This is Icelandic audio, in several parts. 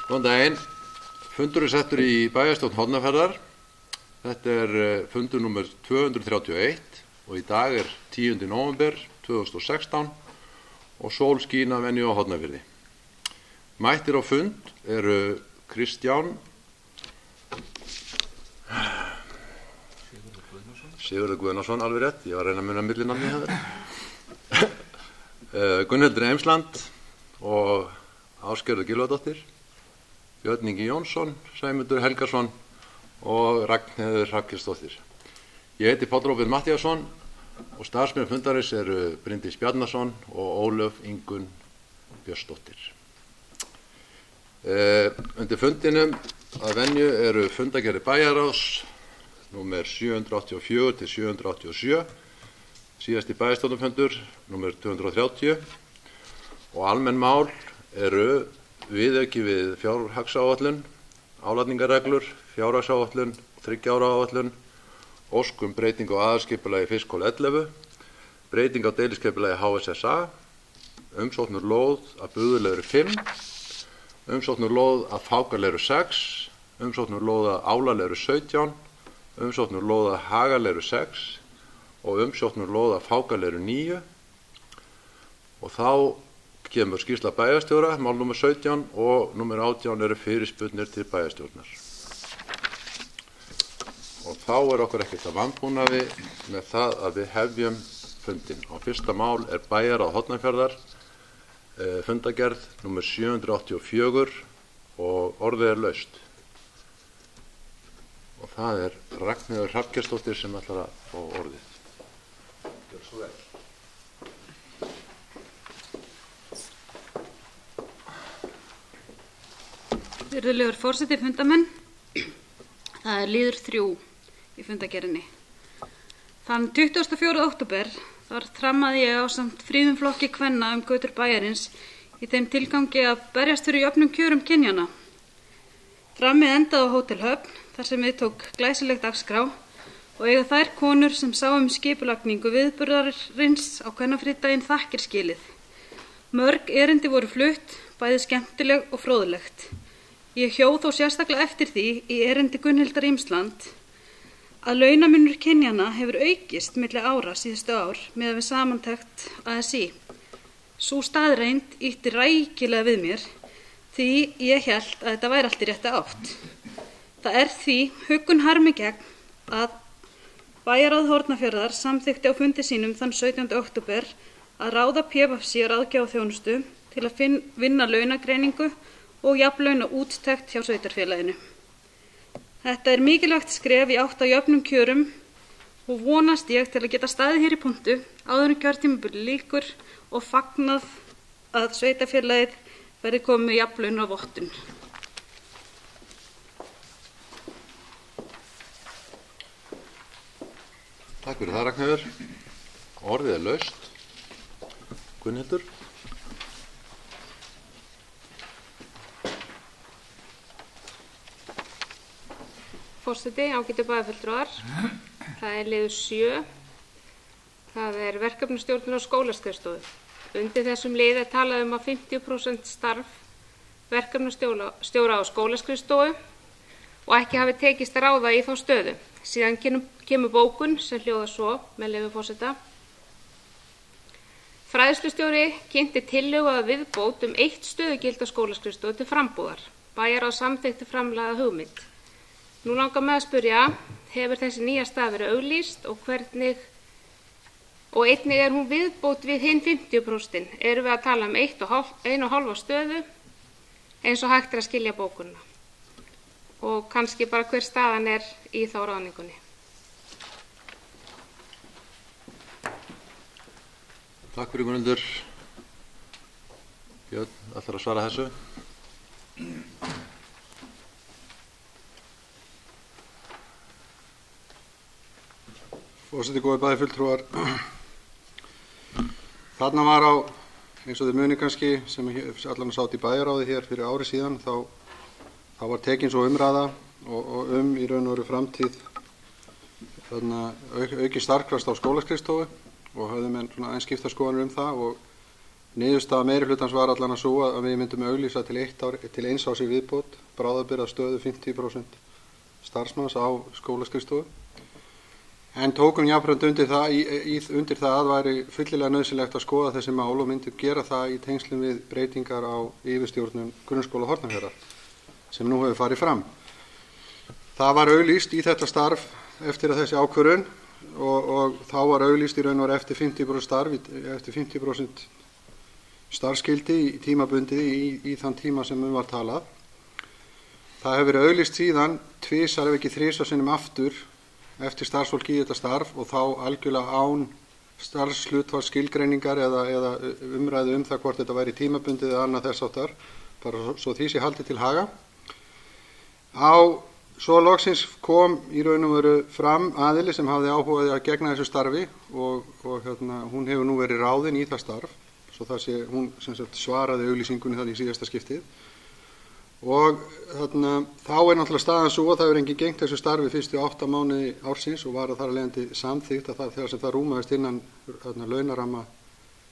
Góðan daginn. Fundur settur í bæjarstjórn Hornafjarðar. Þetta fundur númer 231 og í dag 10. nóvember 2016 og sól skín af venju á Hornafirði. Mættir á fund eru Kristján Sigurður Guðnason, alveg rétt, ég var að reyna að muna millinafni hjá þér. Gunnhildur Eimsland og Ásgerður Gylfadóttir, Björn Ingi Jónsson, Sæmundur Helgason og Ragnheiður Hrafnkelsdóttir. Ég heiti Páll Róbert Matthíasson og starfsmenn fundarins eru Bryndís Bjarnason og Ólöf Ingunn Björnsdóttir. Undir fundinum að venju eru fundargerðir bæjarráðs númer 784 til 787, síðasti bæjarstjórnarfundur númer 230 og almenn mál eru viðauki við fjárhagsáætlun, álagningarreglur, fjárhagsáætlun, 3 ára áætlun, ósk breytingu á aðalskipulagi fiskskóla 11, breyting á deiliskipulagi HSSA, umsókn lóð að Búðulegri 5, umsókn lóð að Fákalegri 6, umsókn lóð að Álalegri 17, umsókn lóð að Hagalegri 6 og umsókn lóð að Fákalegri 9 og þá kemur skýrsla bæjarstjóra, mál númer 17 og númer 18 eru fyrirspurnir til bæjarstjórnar. Og þá okkur ekkert að vanbúnaði með það að við hefjum fundin. Og fyrsta mál bæjarráð Hornafjarðar, fundargerð númer 784 og orðið laust. Og það Ragnheiður Hrafnkelsdóttir sem ætlar að fá orðið. Gjörðu svo vel. Virðulegur forseti, fundarmenn. Það liður 3 í fundargerðinni. Þann 24. október þar þrammaði ég ásamt fríðum flokki kvenna götur bæjarins í þeim tilgangi að berjast fyrir jöfnum kjörum kynjanna. Þrammið endaði á Hótel Höfn, þar sem við tók glæsilegt dagskrá og eiga þær konur sem sáu skipulagningu viðburðarins á kvennafrídaginn þakkir skilið. Mörg erindi voru flutt, bæði skemmtileg og fróðlegt. Ég hjó þó sérstaklega eftir því í erindi Gunnhildar Eimsland að launamunur kynjanna hefur aukist milli ára síðustu ár miðað við samantekt ASÍ. Sú staðreynd ýtti rækilega við mér því ég hélt að þetta væri allt í rétta átt. Það því huggun harmi gegn að bæjarráð Hornafjarðar samþykkti á fundi sínum þann 17. október að ráða PFC ráðgjafarþjónustu til að vinna launagreiningu og jafnlauna úttekt hjá sveitarfélaginu. Þetta mikilvægt skref í átt að jöfnum kjörum og vonast ég til að geta staðið hér í pontu áður en kjörtímabili lýkur og fagnað að sveitarfélagið verði komið með jafnlauna vottun. Takk fyrir það, Ragnheiður. Orðið laust. Gunnhildur. Forseti, ágætu bæjarfulltrúar. Það liður 7. Það verkefnastjórnun á skólaskrifstofu. Undir þessum lið talað að 50% starf verkefnastjóra á skólaskrifstofu og ekki hafi tekist að ráða í þá stöðu. Síðan kemur bókun sem hljóðar svo, með leyfi forseta. Fræðslustjóri kynnti tillögu að viðbót 1 stöðugild á skólaskrifstofu til frambúðar. Bæjarráð samþykkti framlagða hugmynd. Nú langar mig að spyrja, hefur þessi nýja stað verið auglýst og hvernig, og einnig hún viðbót við hinn 50%? Erum við að tala 1,5 stöðu eins og hægt að skilja bókunna? Og kannski bara hver staðan í þá ráðningunni. Takk fyrir Gunnhildur. Björn, ætlar að svara þessu? Forseti, góðir bæjarfulltrúar. Þarna var eins og þið muni kannski, sem allan sátt í bæjarráði hér fyrir ári síðan, þá var tekin svo umræða og í raun og veru framtíð aukin starfskraft á skólaskrifstofu og höfðu menn svona aðeins skiptar skoðanir það og Niðurstaða meirihlutans var allan að svo að við myndum auglýsa til 1 árs í viðbót bráðabirgðastöðu 50% starfsmanns á skólaskrifstofu. En tókum jafnframt undir það að væri fyllilega nauðsynlegt að skoða þessi mál og myndi gera það í tengslum við breytingar á yfirstjórnun Grunnskóla Hornafjarðar sem nú hefur farið fram. Það var auglýst í þetta starf eftir að þessi ákvörðun og þá var auglýst í raun og veru eftir 50% starfskildi í tímabundið í þann tíma sem var talað. Það hefur verið auglýst síðan tvisvar ef ekki þrisvar sinnum aftur eftir starfsfólki í þetta starf og þá algjörlega án starfshlutfalls skilgreiningar eða umræðu það hvort þetta væri tímabundið eða annað þess háttar, bara svo því sé haldið til haga. Svo loksins kom í raun og veru fram aðili sem hafði áhugaði að gegna þessu starfi og hún hefur nú verið ráðin í það starf, svo það sé hún sem sagt svaraði auglýsingunni það í síðasta skiptið. Og þá náttúrulega staðan svo að það hefur enginn gegnt þessu starfi fyrstu 8 mánuði ársins og var að þar af leiðandi samþykkt að þegar sem það rúmaðist innan launaramma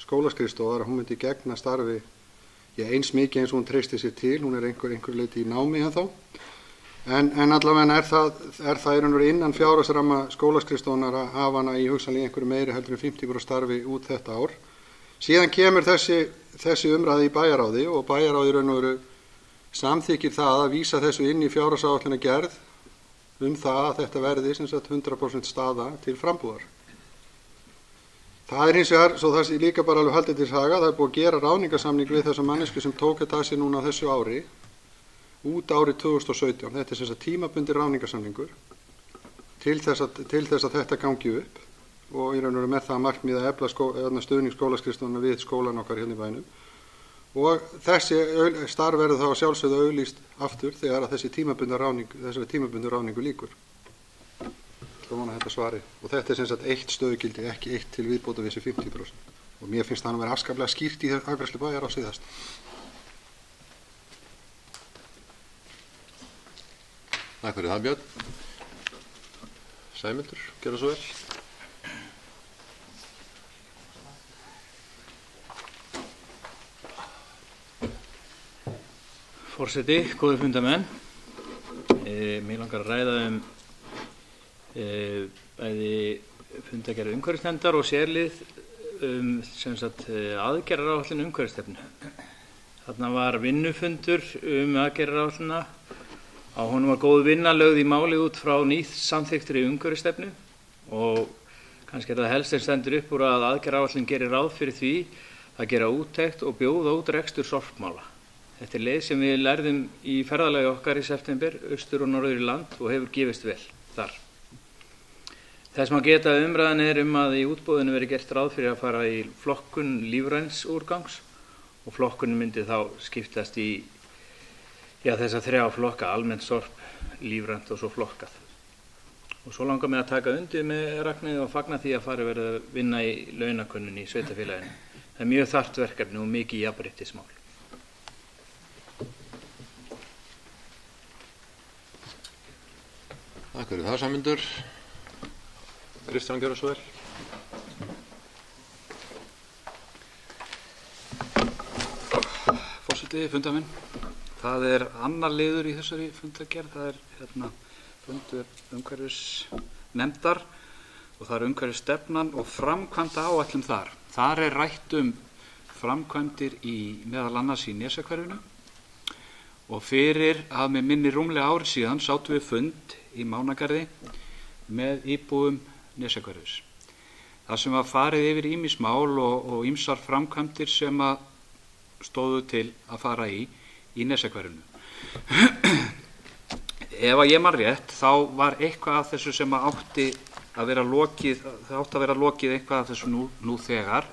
skólaskrifstofar að hún myndi gegna starfi eins mikið eins og hún treysti sér til, hún einhver leyti í námi ennþá. En allavega er það innan fjárhagsramma skólaskrifstofunar að hafa hana í hugsanlega einhverju meiri heldur en 50% starfi út þetta ár. Síðan kemur þessi umræði í bæjarráði og bæjarráði raun og veru samþykkir það að vísa þessu inn í fjárhagsáætlunargerð það að þetta verði sem sagt 100% staða til frambúðar. Það hins vegar, svo það sé líka bara alveg haldið til haga, það búið að gera ráðningarsamning við þessa mannesku sem tók þetta að sér núna á þessu ári út árið 2017. Þetta er sem sagt tímabundinn ráðningarsamningur til þess að þetta gangi upp og í raun og veru með það markmið að efla stuðning skólaskrifstofunnar við skólan okkar hérna í bænum. Og þessi starf verður þá sjálfsögðu auglýst aftur þegar að þessari tímabundnu ráðningu lýkur. Það vona þetta svari. Og þetta er sem sagt 1 stöðugildi, ekki 1 til viðbóta við þessi 50%. Og mér finnst það að vera afskaplega skýrt í afgreiðslu bæjar á síðast. Takk fyrir það, Björn. Sæmundur, gjörðu svo vel. Forseti, góðir fundamenn, mér langar að ræða bæði fundagerð umhverfisnefndar og sérlið sem sagt aðgerðaráætlun umhverfisstefnu. Þarna var vinnufundur aðgerðaráætlunina. Á honum var góð vinna lögð í málið út frá samþykktri umhverfisstefnu og kannski það helst sem stendur upp úr að aðgerðaráætlun gerir ráð fyrir því að gera úttekt og bjóða út rekstur sorpmála. Þetta er leið sem við lærðum í ferðalagi okkar í september, austur og norður í land og hefur gefist vel þar. Þess má geta að umræðan er að í útboðinu verið gert ráð fyrir að fara í flokkun lífræns úrgangs og flokkunin myndi þá skiptast í þessa 3 flokka, almennt sorp, lífrænt og svo flokkað. Og svo langar mig að taka undir með Ragnheiði og fagna því að fara verið að vinna í launakönnun í sveitarfélaginu. Það er mjög þarft verkefni og mikið jafnréttismál. Takk fyrir það, Sæmundur. Kristján, gjörðu svo vel. Forseti, fundamenn. Það er annar liður í þessari fundagerð. Það er fundur umhverfisnefndar og það er umhverfisstefnan og framkvæmda áætlun þar. Þar er rætt framkvæmdir meðal annars í Nesjahverfinu og fyrir að með minni rúmlega ári síðan sátum við fund í Mánagarði með íbúum Nesjahverfis. Það sem var farið yfir ýmis mál og ýmsar framkvæmdir sem að stóðu til að fara í Nesjahverfinu. Ef að ég man rétt, þá var eitthvað af þessu sem átti að vera lokið, það átti að vera lokið eitthvað af þessu nú þegar.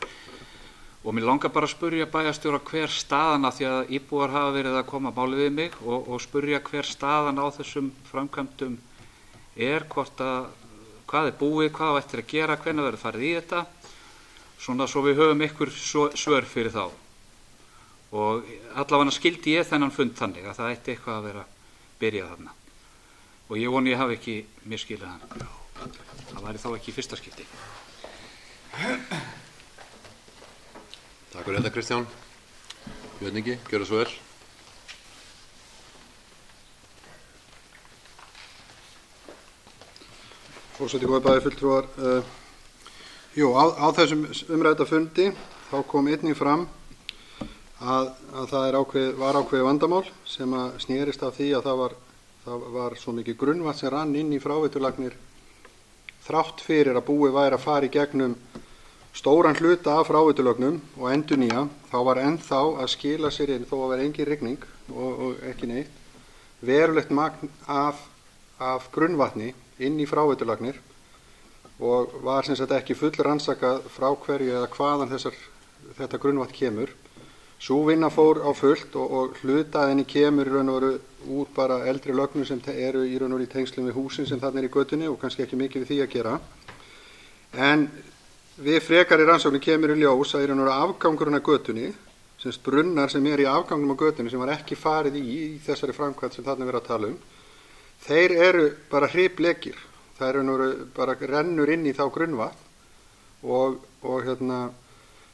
Og mér langar bara að spurja bæjarstjóra hver staðan, af því að íbúar hafa verið að koma máli við mig og spurja hver staðan á þessum framkvæmdum er, hvað er búið, hvað á eftir að gera, hvenær verður farið í þetta, svona svo við höfum ykkur svör fyrir þá. Og allavega skildi ég þennan fund þannig að það ætti eitthvað að vera byrjað þarna. Og ég voni ég hafi ekki misskilið hann. Það væri þá ekki í fyrsta skipti. Takk fyrir þetta, Kristján. Björn Ingi, gjörðu svo vel. Forseti, góði bæði fulltrúar. Á þessum umrædda fundi þá kom einnig fram að það var ákveðið vandamál sem að snerist af því að það var svo mikið grunnvatn sem rann inn í fráveitulagnir þrátt fyrir að búið væri að fara í gegnum stóran hluta af fráveitulögnum og endurnýja, þá var ennþá að skila sér inn, þó að vera engin rigning og ekki neitt, verulegt magn af grunnvatni inn í fráveitulagnir og var sem sagt ekki full rannsakað frá hverju eða hvaðan þetta grunnvatn kemur. Sú vinna fór á fullt og hlutaðinni kemur í raun og veru úr bara eldri lögnum sem eru í raun og veru í tengslum við húsin sem þarna er í götunni og kannski ekki mikið við því að gera. En við frekari rannsóknir kemur í ljós að í raun og veru afgangurinn af götunni, sem brunnar sem er í afgangnum af götunni sem var ekki farið í þessari framkvæmd sem þarna er verið að tala þeir eru bara hriplekir. Það er raun og veru bara rennur inn í þá grunnvatn og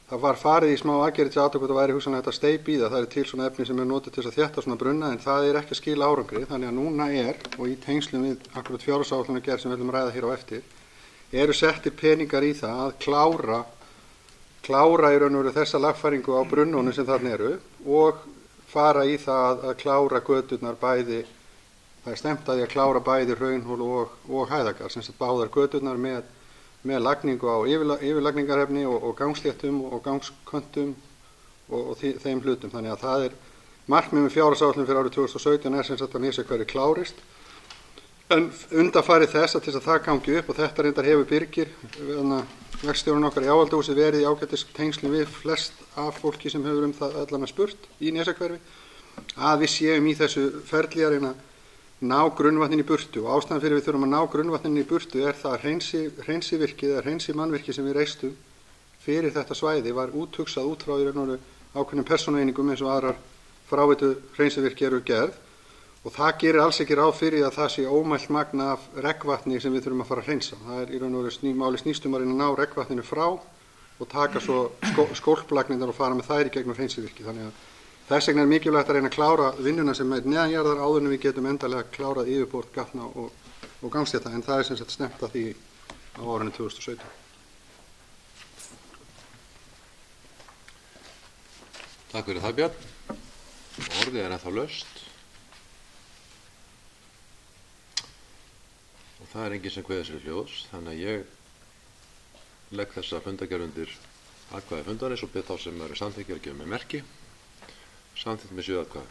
það var farið í smá aðgerðir til aðtöku að væri hugsanlega þetta steyp í það. Það er til svona efni sem er notið til þess að þétta svona brunna en það er ekki að skila árangri. Þannig að núna og í tengslum við akkurat fjárhagsáætlunargerð sem við ætlum að ræða hér á eftir, eru settir peningar í það að klára í raun og veru þessa lagfæringu á brunnunum sem þarna eru og fara í það að klára göturnar bæði. Það er stemt að því að klára bæði Hraunhól og Hæðagarð, sem sagt báðar göturnar með lagningu á yfirlagningarefni og gangsléttum og gangsköntum og þeim hlutum. Þannig að það er markmið með fjárhagsáætlun fyrir árið 2017 er sem sagt að Nesjahverfi klárist. En undanfarið þess að til þess að það gangi upp og þetta reyndar hefur Birgir, verkstjórinn okkar í áhaldahúsi, verið í ágætis tengslum við flest af fólki sem hefur það allan spurt í Nesjahverfi, að við séum í þessu ferli að reyna ná grunnvatnin í burtu og ástæðan fyrir við þurfum að ná grunnvatnin í burtu er það að hreinsivirkið eða hreinsimannvirkið sem við reistum fyrir þetta svæði var úthugsað út frá í raun og veru ákveðnum persónueiningum eins og aðrar fráveitu hreinsivirki eru gerð og það gerir alls ekki ráð fyrir að það sé ómælt magna af regnvatni sem við þurfum að fara að hreinsa. Það er í raun og veru máli snýstum að reyna að ná regnvatninu frá og taka svo skólplagnirnar og fara með þær í gegnum hreinsivirki. Þannig að þess vegna er mikilvægt að reyna að klára vinnuna sem er neðanjarðar áður en við getum endanlega klárað yfirborð, gatna og gangstétta en það er sem sagt stefnt að því á árinu 2017. Takk fyrir það, Björn. Orðið er ennþá laust. Og það er enginn sem kveður sér hljóðs, þannig að ég legg þessa fundargerð undir atkvæði fundarins og bið þá sem eru samþykkir að gefa mig merki. Samþykkt með 7 atkvæði.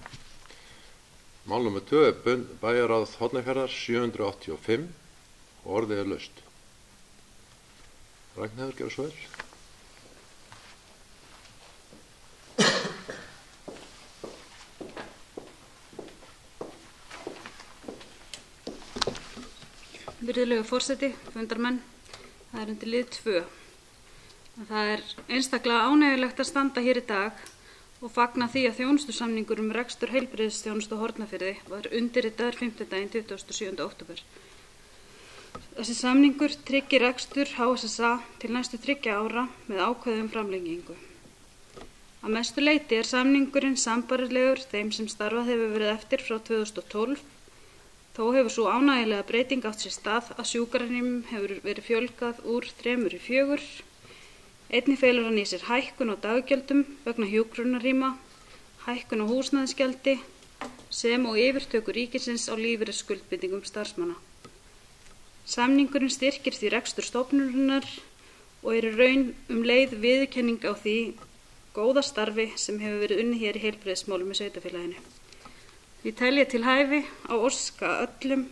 Mál nr. 2 er bæjarráð Hornafjarðar 785 og orðið er laust. Ragnheiður, gjörðu svo vel. Virðulegur forseti, fundarmenn, það er undir lið 2. Það er einstaklega ánægjulegt að standa hér í dag og fagna því að þjónustusamningur rekstur heilbrigðisþjónustu á Hornafirði var undirritaður 5. daginn 27. október. Þessi samningur tryggir rekstur HSSA til næstu 3 ára með ákveðum framlengingu. Að mestu leyti er samningurinn sambærilegur þeim sem starfað hefur verið eftir frá 2012. Þó hefur svo ánægjulega breyting átt sér stað að sjúkrarýmum hefur verið fjölgað úr 3 í 4. Einnig felur hann í sér hækkun á daggjöldum vegna hjúkrunarrýma, hækkun á húsnæðisgjaldi sem og yfirtöku ríkisins á lífeyrisskuldbindingum starfsmanna. Samningurinn styrkir því rekstur stofnunarinnar og er í raun leið viðurkenning á því góða starfi sem hefur verið unnið hér í heilbrigðismálum í sveitarfélaginu. Því tel ég til hæfi að óska öllum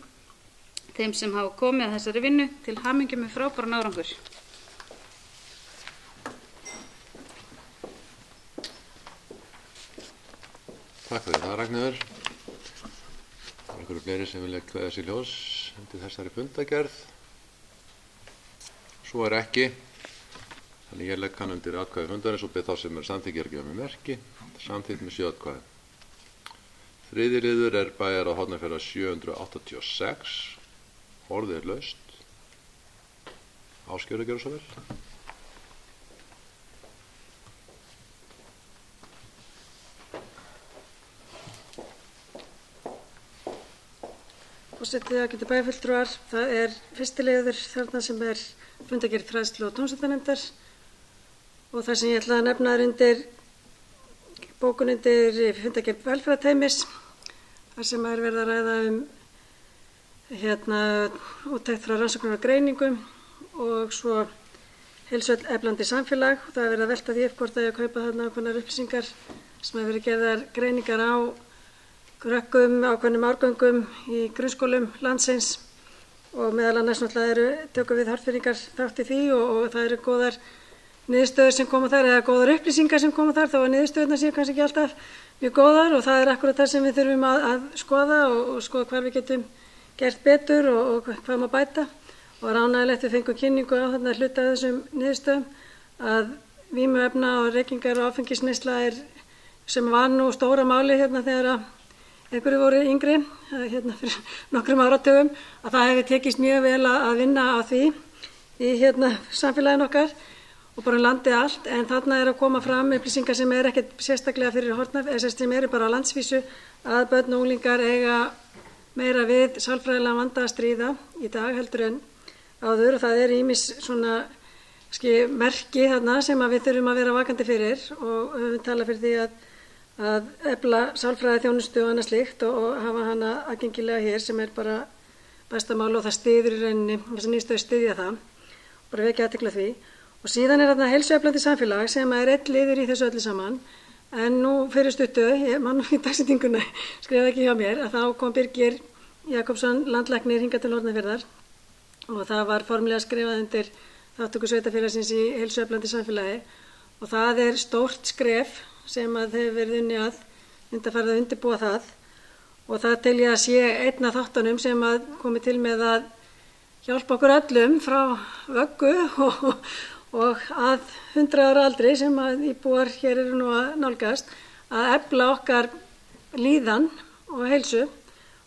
þeim sem hafa komið að þessari vinnu til hamingju með frábæran árangur. Takk fyrir það, Ragnheiður. Það er einhverju fleiri sem vilja kveðja sér ljós undir þessari fundargerð. Svo er ekki. Þannig ég legg hann undir atkvæði fundarins og bið þá sem er samþykkir að gefa mig merki. Samþykkt með 7 atkvæði. Þriðji liður er bæjarráð Hornafjarðar 786. Orðið er laust. Ásgeir, gjörðu svo vel. Forseti, ágætu bæjarfulltrúar, það er fyrsti liður þarna sem er fundargerð fræðslu- og tómstundanefndar og það sem ég ætla að nefna er undir bókun undir fundargerð velferðarteymis, þar sem er verið að ræða úttekt frá rannsóknar og greiningum og svo heilsueflandi samfélag. Það er verið að velta því upp hvort að kaupa þarna ákveðnar upplýsingar sem hefur verið gerðar greiningar á krökkum, ákveðnum árgöngum í grunnskólum landsins og meðal annars náttúrulega tökum við Hornfirðingar þátt í því og það eru góðar niðurstöður sem koma þar eða góðar upplýsingar sem koma þar, þó að niðurstöðurnar séu kannski ekki alltaf mjög góðar og það er akkurat það sem við þurfum að skoða og skoða hvar við getum gert betur og hvað má bæta og ánægilegt við fengum kynningu á þarna hluta af þessum niðurstöðum að vímuefna og reykingar og áfengisneysla sem var nú stóra máli þegar að einhverju voru yngri, fyrir nokkrum áratugum, að það hefði tekist mjög vel að vinna á því í samfélaginu okkar og bara landið allt, en þarna er að koma fram upplýsingar sem er ekkert sérstaklega fyrir sem eru bara á landsvísu að börn og unglingar eiga meira við sálfræðilega vanda að stríða í dag heldur en áður og það er ýmis svona merki þarna sem að við þurfum að vera vakandi fyrir og höfum talað fyrir því að efla sálfræði þjónustu og annað slíkt og hafa hana aðgengilega hér sem er bara besta mál og það styður í rauninni, þess að nýstöðu styðja það, bara vekja athygli á því. Og síðan er þarna heilsueflandi samfélag sem er einn liður í þessu öllu saman, en nú fyrir stuttu, ég man í dagsetninguna, skrifaði ekki hjá mér, að þá kom Birgir Jakobsson, landlæknir hingað til Hornafjarðar og það var formlega skrifað undir þátttöku sveitarfélagsins í heilsueflandi samfélagi og það er stórt skref sem að hefur verið unnið að undanfarið að undirbúa það og það tel ég að sé einn af þáttunum sem að komi til með að hjálpa okkur öllum frá vöggu og að 100 ára aldri sem að íbúar hér eru nú að nálgast að efla okkar líðan og heilsu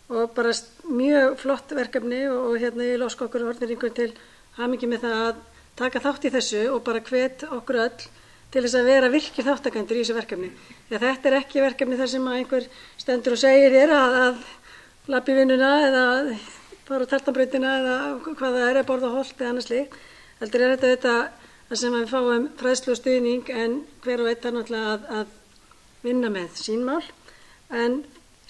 og bara mjög flott verkefni og ég loska okkur Hornfirðingum til hamingju með það að taka þátt í þessu og bara hvet okkur öll til þess að vera virkir þáttakendur í þessu verkefni. Því að þetta er ekki verkefni þar sem að einhver stendur og segir þér að labba í vinnuna eða fara á tartanbrautina eða hvað það er að borða holt eða annað slíkt. Heldur er þetta það sem við fáum fræðslu og stuðning en hver og einn er náttúrulega að vinna með sín mál. En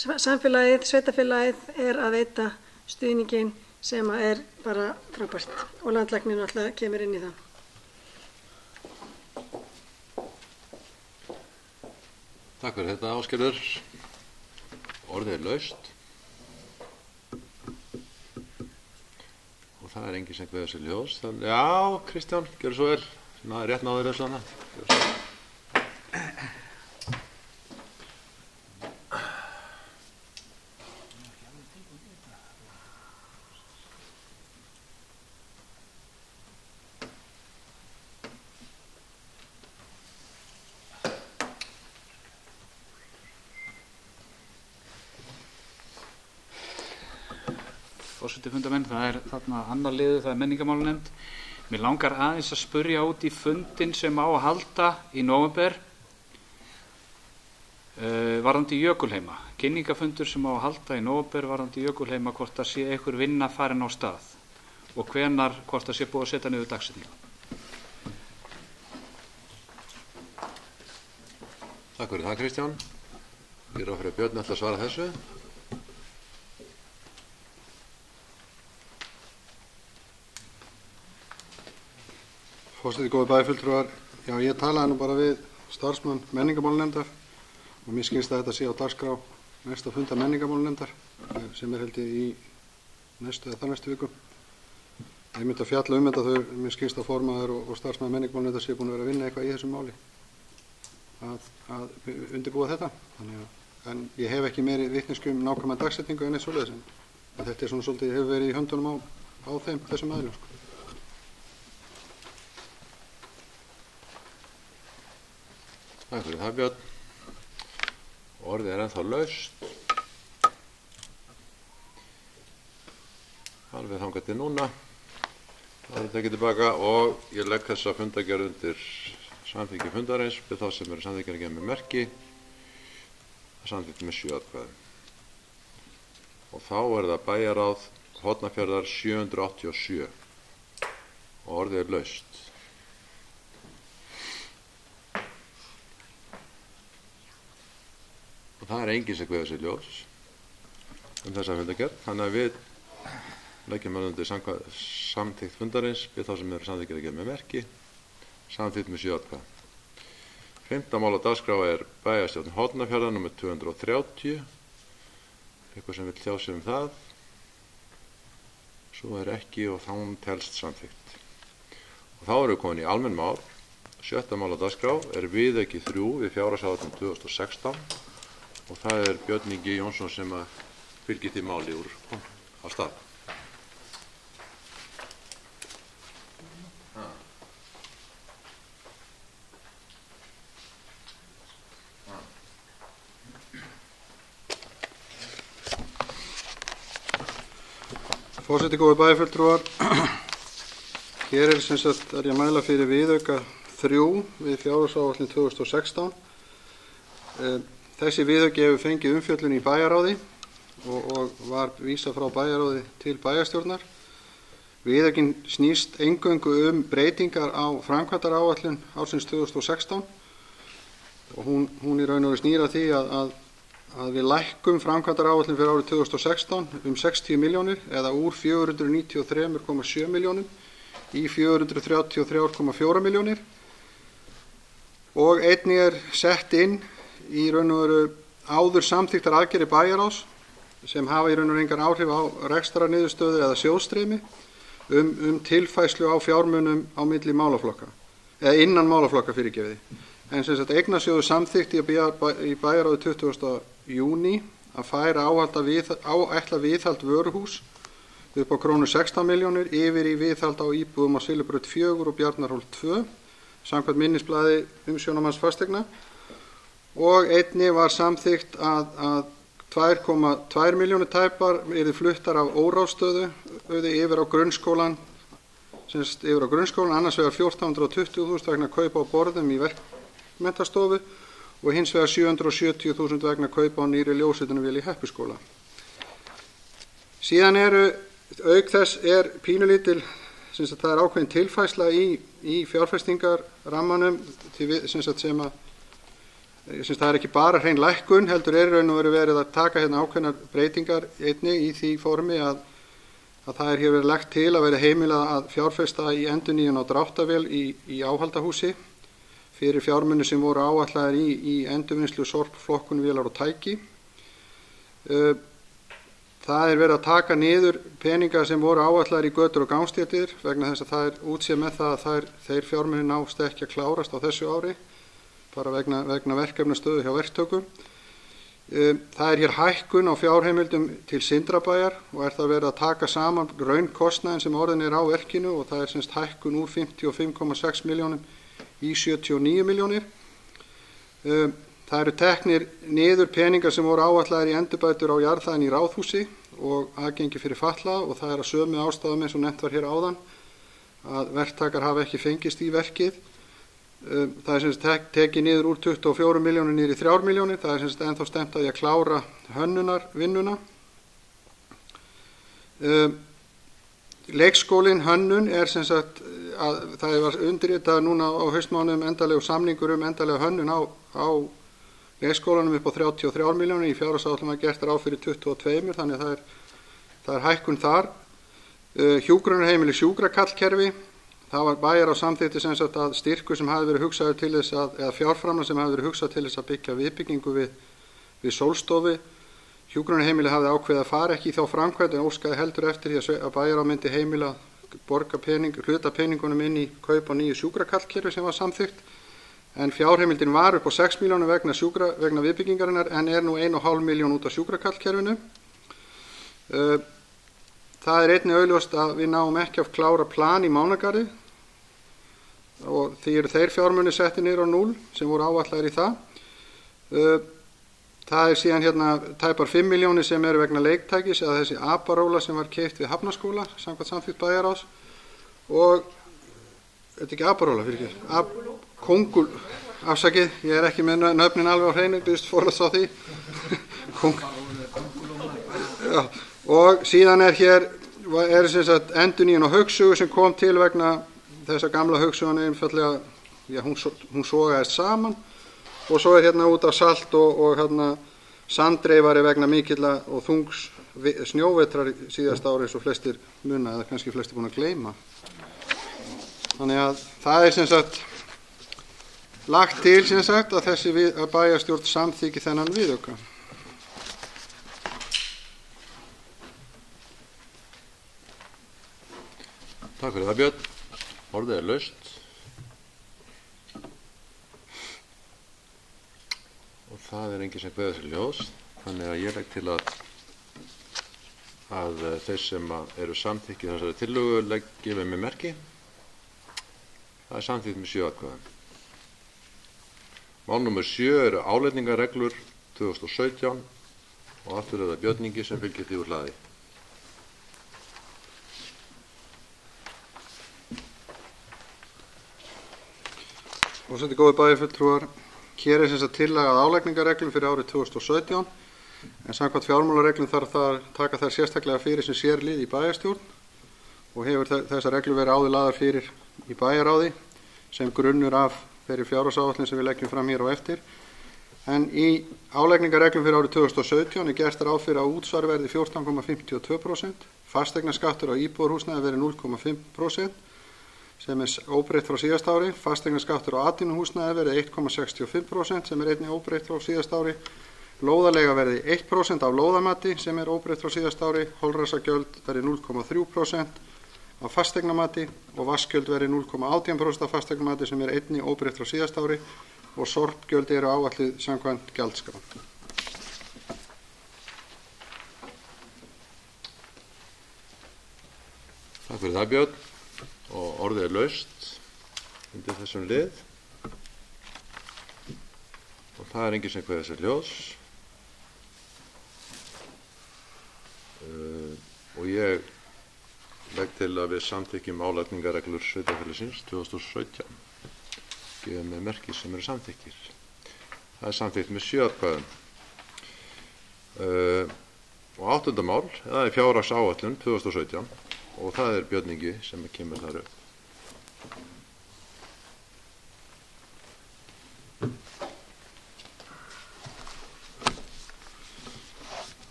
samfélagið, sveitarfélagið er að veita stuðningin sem er bara frábært og landlæknir náttúrulega kemur inn í það. Takk fyrir þetta, Ásgerður. Orðið er laust. Og það er enginn sem kveður sér ljós. Já, Kristján, gjör svo vel. Rétt náður þessu hana. Forseti fundamenn, það er þarna annar liður, það er menningarmálanefnd. Mér langar aðeins að spurja út í fundin sem á að halda í nóvember varðandi Jökulheima. Kynningafundur sem á að halda í nóvember varðandi Jökulheima, hvort það sé einhver vinna farin á stað og hvenar, hvort það sé búið að setja niður dagsetningu. Takk fyrir það, Kristján. Ég er á fyrir Björn ætla að svara þessu. Forseti, góði bæjarfulltrúar, já ég talaði nú bara við starfsmann menningarmálanefndar og mér skilst að þetta sé á dagskrá næsta funda menningarmálanefndar sem er held ég í næstu eða þarnæstu viku. Ég myndi að fjalla þetta þau, mér skilst að formaður og starfsmann menningarmálanefndar sé búin að vera að vinna eitthvað í þessum máli að undirbúa þetta. En ég hef ekki meiri vitneskju nákvæma dagsetningu en eitt svoleiðis en þetta er svona svolítið, hefur verið í höndunum á þessum aðilum. Takk fyrir það, Björn. Orðið er ennþá laust. Alveg þangað til núna. Það er tekið tilbaka og ég legg þessa fundargerð undir samþykki fundarins við þá sem eru samþykkinni með merki. Það samþykki með 7 atkvæðum. Og og þá er það bæjaráð Hornafjarðar 787 og orðið er laust. Og það er enginn sem kveður sér ljós þessa fundargerð, þannig að við leggjum undir samþykkt fundarins við þá sem eru samþykkir að gera með merki, samþykkt með 7 atkvæða. 5. mál á dagskrá er bæjarstjórn Hornafjarðar nr. 230, eitthvað sem vill tjá sig það. Svo er ekki og þá telst samþykkt. Og þá erum við komin í almenn mál. 7. mál á dagskrá er viðauki 3 við fjárhagsáætlun 2016 og það er Björn Ingi Jónsson sem að fylgir því máli úr á stað. Forseti, góðir bæjarfulltrúar, hér er sem sagt ég að mæla fyrir viðauka 3 við fjárhagsáætlun 2016. Þessi viðauki hefur fengið umfjöllun í bæjarráði og var vísað frá bæjarráði til bæjarstjórnar. Viðaukinn snýst eingöngu breytingar á framkvæmdaráætlun ársins 2016 og hún í raun og veru snýr að því að við lækkum framkvæmdaráætlun fyrir árið 2016 60 milljónir eða úr 493,7 milljónum í 433,4 milljónir og einnig er sett inn í raun og veru áður samþykktar aðgerðir bæjarráðs sem hafa í raun og veru engan áhrif á rekstrarniðurstöðu eða sjóðstreymi tilfærslu á fjármunum á milli málaflokka eða innan málaflokka fyrirgefiði. En sem sagt eignasjóður samþykkti í bæjarráði 20. júní að færa áætlað viðhald vöruhús upp á krónu 16 milljónir yfir í viðhald á íbúðum á Silfurbraut 4 og Bjarnarhól 2 samkvæmt minnisblaði umsjónarmanns fasteigna og einnig var samþykkt að 2,2 milljónir tæpar yrði fluttar af óráðstöðu yfir á grunnskólan annars vegar 1420.000 vegna kaupa á borðum í verkmenntastofu og hins vegar 770.000 vegna kaupa á nýrri ljósritunarvél í Heppuskóla. Síðan auk þess pínulítil, það er ákveðin tilfærsla í fjárfestingarrammanum það er ekki bara hrein lækkun, heldur raun og veru verið að taka hérna ákveðnar breytingar einnig í því formi að það hér verið lagt til að vera heimilað að fjárfesta í endurnýjun á dráttarvél í áhaldahúsi fyrir fjármuni sem voru áætlaðir í endurvinnslu sorpflokkun vélar og tæki. Það er verið að taka niður peninga sem voru áætlaðir í götur og gangstéttir vegna þess að það er útséð með það að þeir fjármuni nást ekki að klárast á þessu ári bara vegna verkefnastöðu hjá verktökum. Það er hér hækkun á fjárheimildum til Sindrabæjar og er það verið að taka saman raunkostnaðinn sem orðin er á verkinu og það er semst hækkun úr 55,6 milljónum í 79 milljónir. Það eru teknir niður peningar sem voru áætlaðir í endurbætur á jarðhæðinni í Ráðhúsi og aðgengi fyrir fatlaða og það er að sömu ástæðum eins og nefnt var hér áðan að verktakar hafa ekki fengist í verkið. Það er semst tekið niður úr 24 milljónir niður í 3 milljónir. Það er semst ennþá stefnt að klára hönnunarvinnuna. Leikskólinn hönnun er sem sagt það var undirritað núna á haustmánuðum endanlegu samningur endanlega hönnun á leikskólanum upp á 33 milljónir. Í fjárhagsáætlun var gert ráð fyrir 22, þannig að það er hækkun þar. Hjúkrunarheimili sjúkrakallkerfi. Það var bæjar á samþykti sem sagt að styrkur sem hafi verið hugsaður til þess eða fjárframlag sem hafi verið hugsað til þess að byggja viðbyggingu við sólstofu. Hjúkrunarheimili hafði ákveðið að fara ekki í þá framkvæmd en óskaði heldur eftir því að bæjar á myndi heimila borga hluta peningunum inn í kaup á nýju sjúkrakallkerfi sem var samþykkt. En fjárheimildin var upp á 6 milljónum vegna viðbyggingarinnar en er nú 1,5 milljón út á sjúkrakallkerfinu. Það er einnig augljóst að við náum ekki að klára plan í Mánagarði og því eru þeir fjármunir settir niður á 0 sem voru áætlaðir í það. Það er síðan hérna tæpar 5 milljónir sem eru vegna leiktækis eða þessi aparóla sem var keypt við Hafnarskóla samkvæmt samþykkt bæjarráðs og þetta er ekki aparóla fyrir ekki kóngul, afsakið, ég er ekki með nöfnin alveg á hreinu, byggðist fórhast á því Já, og síðan hér sem sagt endurnýjun á Haugssugu sem kom til vegna þessa gamla Haugsugan einfaldlega, já, hún sogaðist saman, og svo hérna út af salt og hérna sanddreifari vegna mikilla og þungs snjóvetrar síðast ári eins og flestir muna, eða kannski flestir búin að gleyma. Þannig að það sem sagt lagt til sem sagt að þessi bæjarstjórn samþykki þennan viðauka. Takk fyrir það, Björn. Orðið er laust. Og það er enginn sem kveður sér ljós. Þannig að ég legg til að þeir sem eru samþykkið þessari tillögu leggi með mig merki. Það er samþykkt með 7 atkvæðum. Mál númer 7 eru álagningarreglur 2017 og aftur er það Björn Ingi sem fylgir því úr hlaði. Forseti, góðir bæjarfulltrúar, hér er sem sagt tillaga að álagningarreglum fyrir árið 2017, en samkvæmt fjármálareglum þarf það að taka þær sérstaklega fyrir sem sérlið í bæjarstjórn og hefur þessar reglur verið áður lagðar fyrir í bæjaráði sem grunnur af þeirri fjárhagsáætlun sem við leggjum fram hér á eftir. En í álagningarreglum fyrir árið 2017 er gert ráð fyrir að útsvar verði 14,52%, fasteignaskattur á íbúðarhúsnæði verði 0,5%, sem er óbreytt frá síðast ári, fasteignaskattur á atvinnuhúsnæði verði 1,65% sem er einnig óbreytt frá síðast ári, lóðaleiga verði 1% af lóðamati sem er óbreytt frá síðast ári, holræsagjöld verði 0,3% af fasteignamati og vaskgjöld verði 0,18% af fasteignamati sem er einnig óbreytt frá síðast ári og sorpgjöld eru áætluð samkvæmt gjaldskrá. Takk fyrir það, Björn. Og orðið er laust undir þessum lið og það er enginn sem kveður sér ljós og ég legg til að við samþykkjum álagningarreglur sveitarfélagsins 2017 gefum með merki sem eru samþykkir. Það er samþykkt með 7 atkvæðum. Og 8. mál, það er fjárhagsáætlun 2017 og það er Björn Ingi sem kemur þar upp.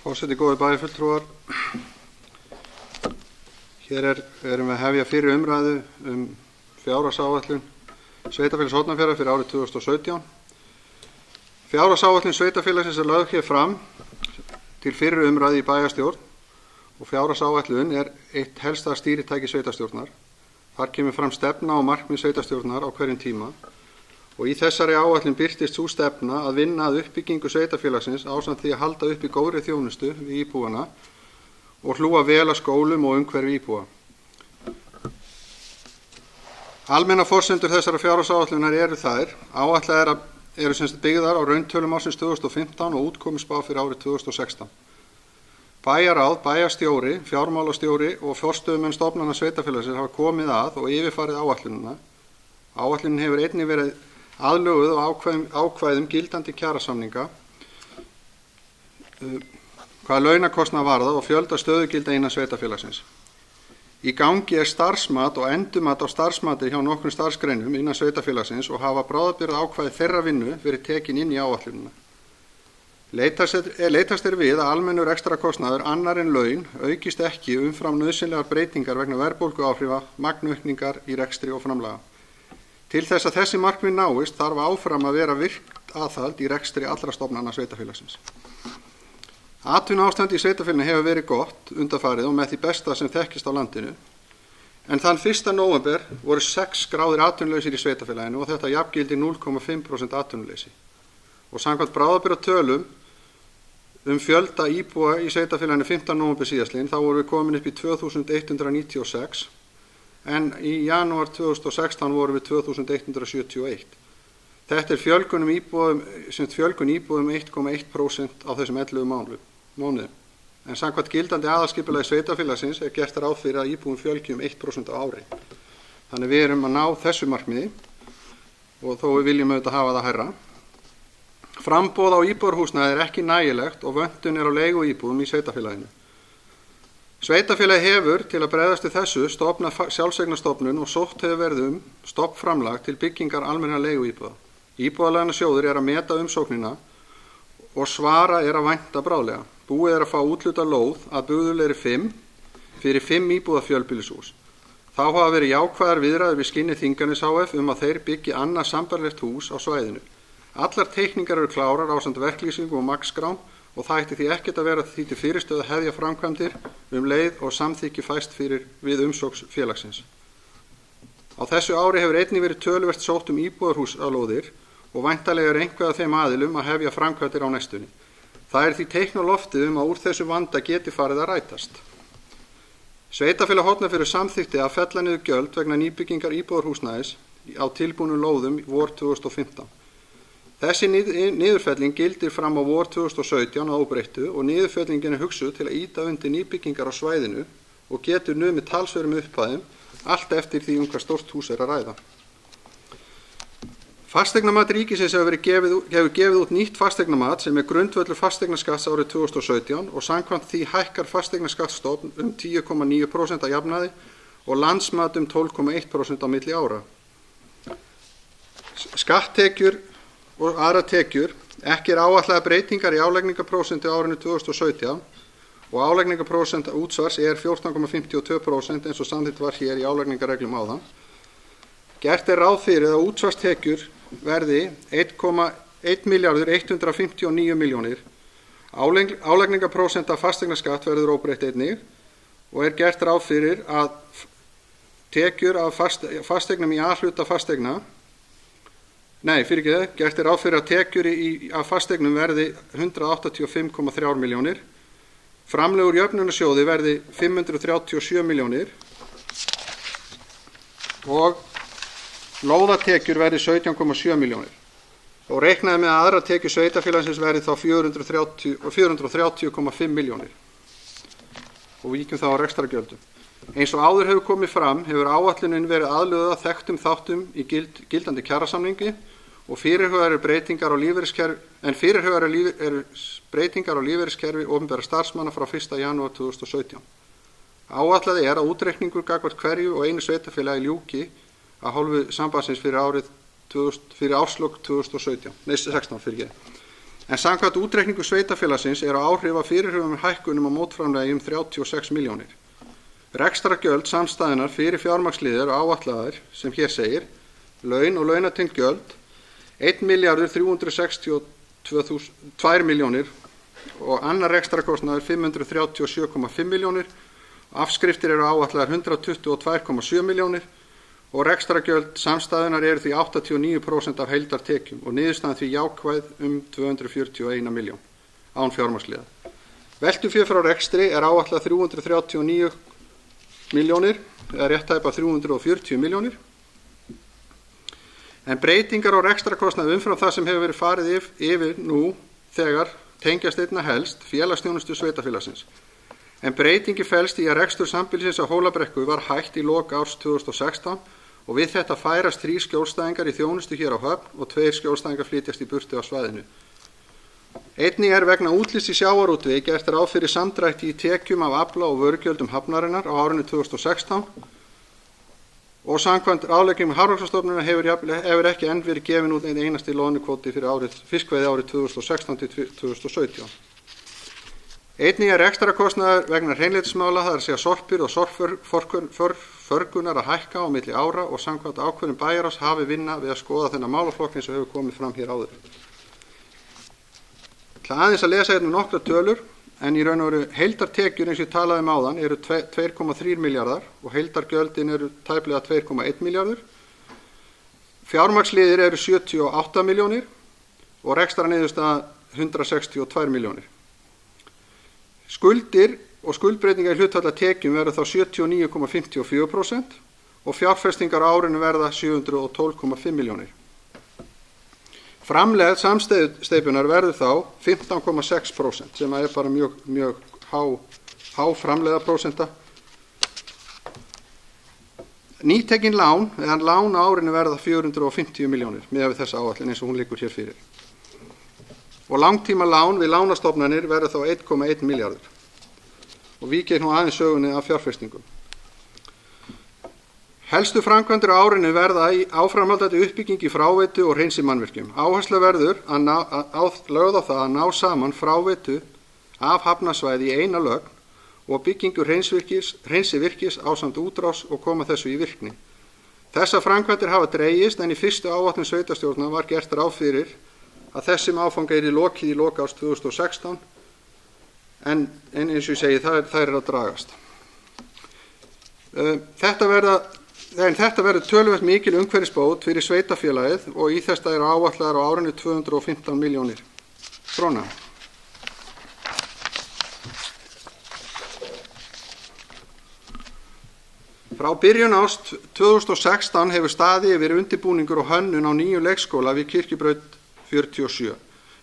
Forseti, góðir bæjarfulltrúar, hér erum við að hefja fyrir umræðu fjárhagsáætlun Sveitarfélags Hornafjarðar fyrir árið 2017. Fjárhagsáætlun sveitarfélagsins er lögð hér fram til fyrir umræðu í bæjarstjórn og fjárhagsáætlun er eitt helsta stýritæki sveitarstjórnar. Þar kemur fram stefna og markmið sveitarstjórnar á hverjum tíma og í þessari áætlun birtist sú stefna að vinna að uppbyggingu sveitarfélagsins ásamt því að halda uppi góðri þjónustu við íbúana og hlúa vel að skólum og umhverfi íbúa. Almennar forsendur þessara fjárhagsáætlunar eru þær, áætlaðar eru sem byggðar á rauntölum ársins 2015 og útkomuspá fyrir árið 2016. Bæjaráð, bæjarstjóri, fjármálastjóri og forstöðumenn stofnana sveitarfélagsins hafa komið að og yfirfarið áætlunina. Áætlunin hefur einnig verið aðlöguð og ákvæðum gildandi kjarasamninga hvað launakostnað varðar og fjölda stöðugilda innan sveitarfélagsins. Í gangi er starfsmat og endurmat á starfsmati hjá nokkrum starfsgreinum innan sveitarfélagsins og hafa bráðabirgða ákvæði þeirra vinnu verið tekin inn í áætlunina. Leitast er við að almennur ekstrakostnaður annar en laun aukist ekki umfram nauðsynlegar breytingar vegna verðbólguáhrifa, magnaukningar í rekstri og framlaga. Til þess að þessi markmið náist þarf áfram að vera virkt aðhald í rekstri allra stofnana sveitarfélagsins. Atvinnuástand í sveitarfélaginu hefur verið gott undanfarið og með því besta sem þekkist á landinu, en þann 1. nóvember voru 6 gráðir atvinnulausir í sveitarfélaginu og þetta jafngildir 0,5% atvinnuleysi. Og samkvæmt bráðabirgðatölum fjölda íbúa í sveitarfélaginu 15. nóvember síðastliðinn þá vorum við komin upp í 2196 en í janúar 2016 vorum við 2171. Þetta er fjölgun íbúum 1,1% á þessum 11 mánuðum. En samkvæmt gildandi aðalskipulagi sveitarfélagsins er gert ráð fyrir að íbúum fjölgi 1% á ári. Þannig við erum að ná þessu markmiði og þó við viljum auðvitað hafa það hærra. Framboð á íbúðarhúsnæði er ekki nægilegt og vöntun er á leiguíbúðum í sveitarfélaginu. Sveitarfélagi hefur til að bregðast við þessu stofnað sjálfseignarstofnun og sótt hefur verið stofnframlag til byggingar almennra leiguíbúða. Íbúðalánasjóður er að meta umsóknina og svara er að vænta bráðlega. Búið er að fá útluta lóð að bugðulegri 5 fyrir 5 íbúða fjölbýlishús. Þá hafa verið jákvæðar viðræður við Skinnið Þinganes hf. Að þeir byggi annað sambærilegt hús á svæðinu. Allar teikningar eru klárar ásamt verklýsingu og magnskrám og það ætti því ekkert að vera því til fyrirstöðu að hefja framkvæmdir leið og samþykki fæst fyrir við umsókn félagsins. Á þessu ári hefur einnig verið töluvert sótt íbúðarhúsalóðir og væntanlega er einhver af þeim aðilum að hefja framkvæmdir á næstunni. Það er því teikn á loftið að úr þessu vanda geti farið að rætast. Sveitarfélag Hornafjarðar samþykkti að fella niður gjöld vegna nýbyggingar íbúðarhúsnæðis á tilbúnum lóðum vor 2015. Þessi niðurfelling gildir fram á vor 2017 að óbreyttu og niðurfellingin er hugsuð til að ýta undir nýbyggingar á svæðinu og getur numið talsverðum upphæðum allt eftir því hvað stórt hús er að ræða. Fasteignamat ríkisins hefur gefið út nýtt fasteignamat sem er grundvöllur fasteignaskatts árið 2017 og samkvæmt því hækkar fasteignaskattsstofn 10,9% að jafnaði og landsmat 12,1% á milli ára. Skatttekjur og aðra tekjur, ekki er áætlaðar breytingar í álagningarprósentu árinu 2017 og álagningarprósenta útsvars er 14,52% eins og samþykkt var hér í álagningarreglum áðan. Gert er ráð fyrir að útsvarstekjur verði 1.159 milljónir. Álagningarprósenta fasteignaskatt verður óbreytt einnig og er gert ráð fyrir að tekjur af fasteignum í A-hluta fasteigna gert er ráð fyrir að tekjur af fasteignum verði 185,3 milljónir, framlög úr jöfnunarsjóði verði 537 milljónir og lóðatekjur verði 17,7 milljónir. Og reiknaði með að aðra tekjur sveitarfélagsins verði þá 430,5 milljónir. Og víkjum þá á rekstrargjöldum. Eins og áður hefur komið fram hefur áætlunin verið aðlöguð að þekktum þáttum í gildandi kjarasamningi og fyrirhugaðar breytingar á lífeyriskerfi opinberra starfsmanna frá 1. janúar 2017. Áætlað er að útreikningur gagnvart hverju og einu sveitarfélagi ljúki að hálfu sambandsins fyrir árslok 2016. En samkvæmt útreikningu sveitarfélagsins eru áhrif af fyrirhugaðum hækkunum á mótframlagi 36 milljónir. Rekstrargjöld samstæðunar fyrir fjármagnsliðir og áætlaðar sem hér segir, laun og launatengd gjöld 1.362 milljónir og annar rekstrarkostnaður 537,5 milljónir, afskriftir eru áætlaðar 122,7 milljónir og rekstrargjöld samstæðunar eru því 89% af heildartekjum og niðurstaðan því jákvæð 241 milljón án fjármagnsliða. Veltufé frá rekstri er áætlað 339 milljónir, eða rétt tæpa 340 milljónir. En breytingar á rekstrakostnaði umfram það sem hefur verið farið yfir nú þegar tengjast einna helst félagsþjónustu sveitarfélagsins. En breytingi felst í að rekstur sambýlisins á Hólabrekku var hætt í lok árs 2016 og við þetta færast 3 skjólstæðingar í þjónustu hér á Höfn og 2 skjólstæðingar flytjast í burtu á svæðinu. Einnig er vegna útlits í sjávarútvegi gert ráð fyrir samdrætti í tekjum af afla og vörugjöldum hafnarinnar á árinu 2016 og samkvæmt ráðleggingum Hafrannsóknastofnunar hefur ekki enn verið gefin út einn einasti loðnukvóti fyrir fiskveiði árið 2016 til 2017. Einnig er rekstrarkostnaður vegna hreinlætismála, það er að segja sorpir og sorpförgunar að hækka á milli ára og samkvæmt ákvörðun bæjarráðs hafi vinna við að skoða þennan málaflokk eins og hefur komið fram hér áður. Aðeins að lesa hérna nokkra tölur, en í raun og veru heildartekjur eins og ég talaði áðan eru 2,3 milljarðar og heildargjöldin eru tæplega 2,1 milljarður. Fjármagnsliðir eru 78 milljónir og rekstrarniðurstaða 162 milljónir. Skuldir og skuldbreytingar í hlutfallatekjum verða þá 79,54% og fjárfestingar á árinu verða 712,5 milljónir. Framlegð samsteypunar verður þá 15,6% sem er bara mjög há framlegðaprósenta. Nýtekin lán, eða lán á árinu verða 450 milljónir miðað við þessa áætlun eins og hún liggur hér fyrir. og langtíma lán við lánastofnanir verður þá 1,1 milljarður. Og vík ég nú aðeins sögunni af fjárfestingum. Helstu framkvæmdir á árinu verða í áframhaldandi uppbygging í fráveitu og hreinsimannvirkjum. Áhersla verður lögð á það að ná saman fráveitu af hafnasvæði í eina lögn og byggingu hreinsivirkis ásamt útrás og koma þessu í virkni. Þessar framkvæmdir hafa dregist en í fyrstu áætlun sveitarstjórnar var gert ráð fyrir að þessum áfanga yrði lokið í lok árs 2016 en eins og ég segi þær eru að dragast. Þetta verður töluvert mikil umhverfisbót fyrir sveitarfélagið og í þetta eru áætlaðar á árinu 215 milljónir króna. Frá byrjun árs 2016 hefur staðið yfir undirbúningur og hönnun á nýjum leikskóla við Kirkjubraut 47.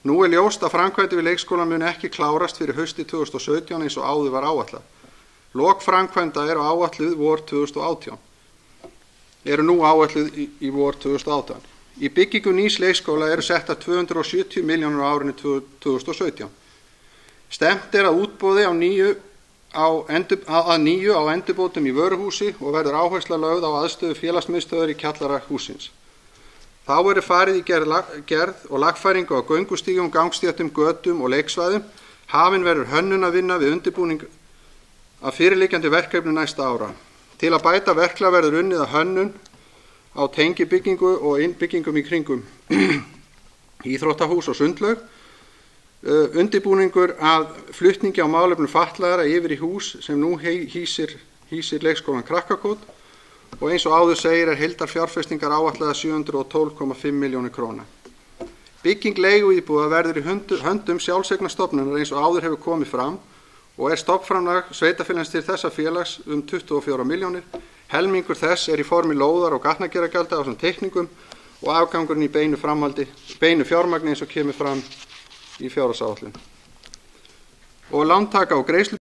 Nú er ljóst að framkvæmdir við leikskólann muni ekki klárast fyrir hausti 2017 eins og áður var áætlað. Lok framkvæmda eru áætluð vor 2018. Eru nú áætluð í vor 2018. Í byggingu nýs leikskóla eru settar 270 milljónir á árinu 2017. Stefnt er að útboði að nýju á endurbótum í vöruhúsi og verður áhersla lögð á aðstöðu félagsmiðstöðvar í kjallara hússins. Þá verður farið í gerð og lagfæringu á göngustígum, gangstéttum, götum og leiksvæðum. Hafin verður hönnunarvinna við undirbúning af fyrirliggjandi verkefni næsta ára. Til að bæta verklag verður unnið að hönnun á tengibyggingu og innbyggingum í kringum íþróttahús og sundlaug. Undirbúningur að flutningi á málefnum fatlaðra yfir í hús sem nú hýsir leikskólan Krakkakot og eins og áður segir er heildarfjárfestingar áætlaðar 712,5 milljónir króna. Bygging leiguíbúða verður í höndum sjálfseignarstofnunar eins og áður hefur komið fram og er stofnframlag sveitarfélagsins til þessa félags 24 milljónir. Helmingur þess er í formi lóðar og gatnagerðargjalda ásamt teikningum og afgangurinn í beinu fjármagni eins og kemur fram í fjárhagsáætlun. Og lántaka og greiðslu